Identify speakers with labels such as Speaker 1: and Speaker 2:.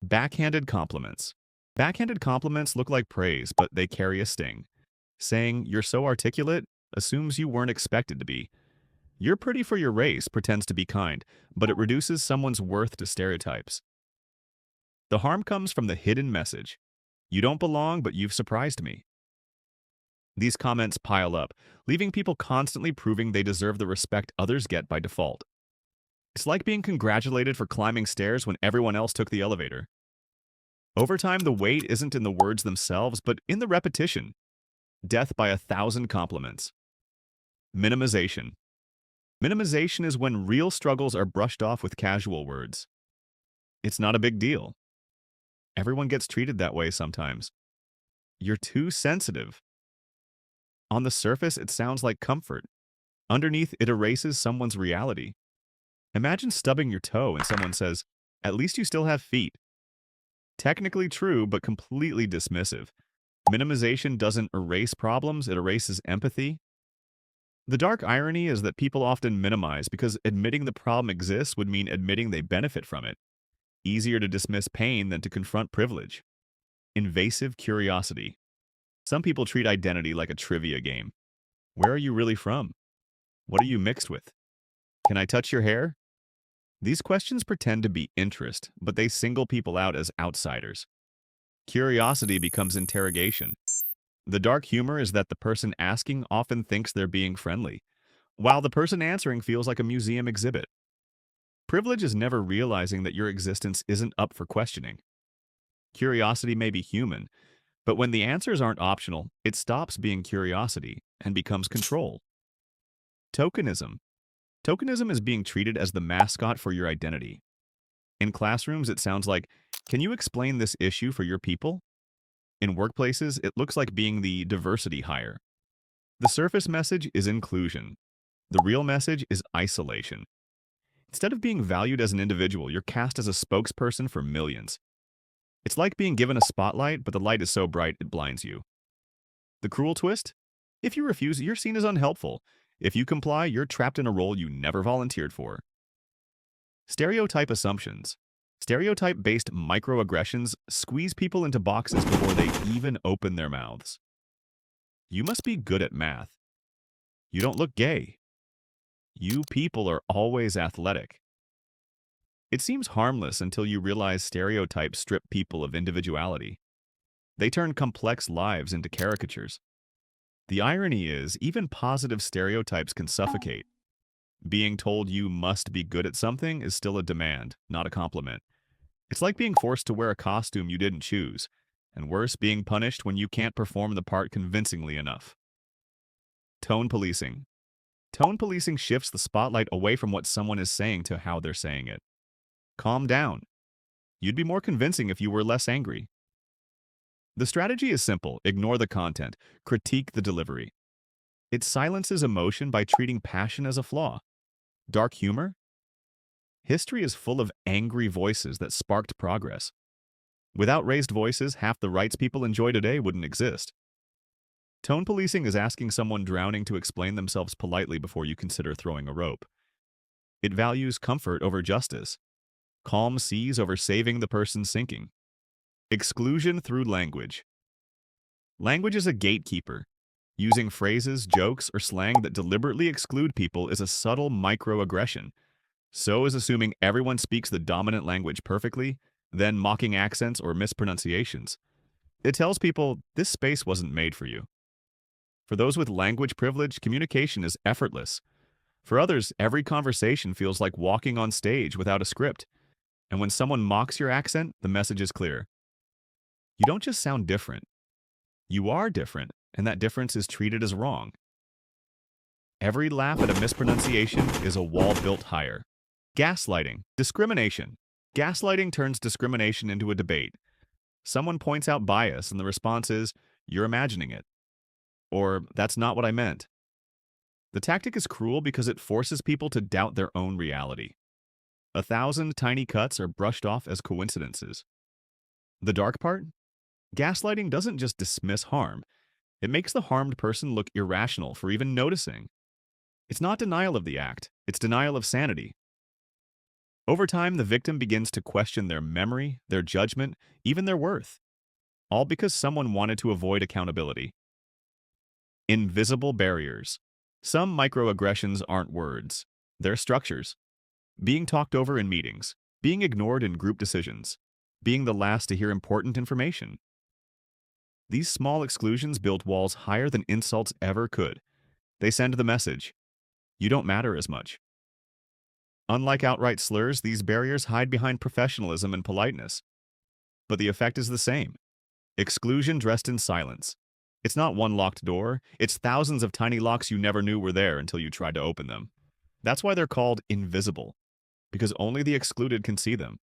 Speaker 1: Backhanded compliments. Backhanded compliments look like praise, but they carry a sting. Saying, "You're so articulate," assumes you weren't expected to be. "You're pretty for your race," pretends to be kind, but it reduces someone's worth to stereotypes. The harm comes from the hidden message. "You don't belong, but you've surprised me." These comments pile up, leaving people constantly proving they deserve the respect others get by default. It's like being congratulated for climbing stairs when everyone else took the elevator. Over time, the weight isn't in the words themselves, but in the repetition. Death by 1,000 compliments. Minimization. Minimization is when real struggles are brushed off with casual words. "It's not a big deal." Everyone gets treated that way sometimes. "You're too sensitive." On the surface, it sounds like comfort. Underneath, it erases someone's reality. Imagine stubbing your toe and someone says, "At least you still have feet." Technically true, but completely dismissive. Minimization doesn't erase problems, it erases empathy. The dark irony is that people often minimize because admitting the problem exists would mean admitting they benefit from it. Easier to dismiss pain than to confront privilege. Invasive curiosity. Some people treat identity like a trivia game. "Where are you really from? What are you mixed with? Can I touch your hair?" These questions pretend to be interest, but they single people out as outsiders. Curiosity becomes interrogation. The dark humor is that the person asking often thinks they're being friendly, while the person answering feels like a museum exhibit. Privilege is never realizing that your existence isn't up for questioning. Curiosity may be human, but when the answers aren't optional, it stops being curiosity and becomes control. Tokenism. Tokenism is being treated as the mascot for your identity. In classrooms, it sounds like, "Can you explain this issue for your people?" In workplaces, it looks like being the diversity hire. The surface message is inclusion. The real message is isolation. Instead of being valued as an individual, you're cast as a spokesperson for millions. It's like being given a spotlight, but the light is so bright it blinds you. The cruel twist? If you refuse, you're seen as unhelpful. If you comply, you're trapped in a role you never volunteered for. Stereotype assumptions. Stereotype-based microaggressions squeeze people into boxes before they even open their mouths. "You must be good at math." "You don't look gay." "You people are always athletic." It seems harmless until you realize stereotypes strip people of individuality. They turn complex lives into caricatures. The irony is, even positive stereotypes can suffocate. Being told you must be good at something is still a demand, not a compliment. It's like being forced to wear a costume you didn't choose, and worse, being punished when you can't perform the part convincingly enough. Tone policing. Tone policing shifts the spotlight away from what someone is saying to how they're saying it. "Calm down." "You'd be more convincing if you were less angry." The strategy is simple: ignore the content, critique the delivery. It silences emotion by treating passion as a flaw. Dark humor? History is full of angry voices that sparked progress. Without raised voices, half the rights people enjoy today wouldn't exist. Tone policing is asking someone drowning to explain themselves politely before you consider throwing a rope. It values comfort over justice, calm seas over saving the person sinking. Exclusion through language. Language is a gatekeeper. Using phrases, jokes, or slang that deliberately exclude people is a subtle microaggression. So is assuming everyone speaks the dominant language perfectly, then mocking accents or mispronunciations. It tells people, this space wasn't made for you. For those with language privilege, communication is effortless. For others, every conversation feels like walking on stage without a script. And when someone mocks your accent, the message is clear. You don't just sound different. You are different, and that difference is treated as wrong. Every laugh at a mispronunciation is a wall built higher. Gaslighting. Discrimination. Gaslighting turns discrimination into a debate. Someone points out bias, and the response is, "You're imagining it." Or, "That's not what I meant." The tactic is cruel because it forces people to doubt their own reality. 1,000 tiny cuts are brushed off as coincidences. The dark part? Gaslighting doesn't just dismiss harm. It makes the harmed person look irrational for even noticing. It's not denial of the act, it's denial of sanity. Over time, the victim begins to question their memory, their judgment, even their worth, all because someone wanted to avoid accountability. Invisible barriers. Some microaggressions aren't words, they're structures. Being talked over in meetings, being ignored in group decisions, being the last to hear important information. These small exclusions build walls higher than insults ever could. They send the message, you don't matter as much. Unlike outright slurs, these barriers hide behind professionalism and politeness. But the effect is the same. Exclusion dressed in silence. It's not one locked door, it's thousands of tiny locks you never knew were there until you tried to open them. That's why they're called invisible, because only the excluded can see them.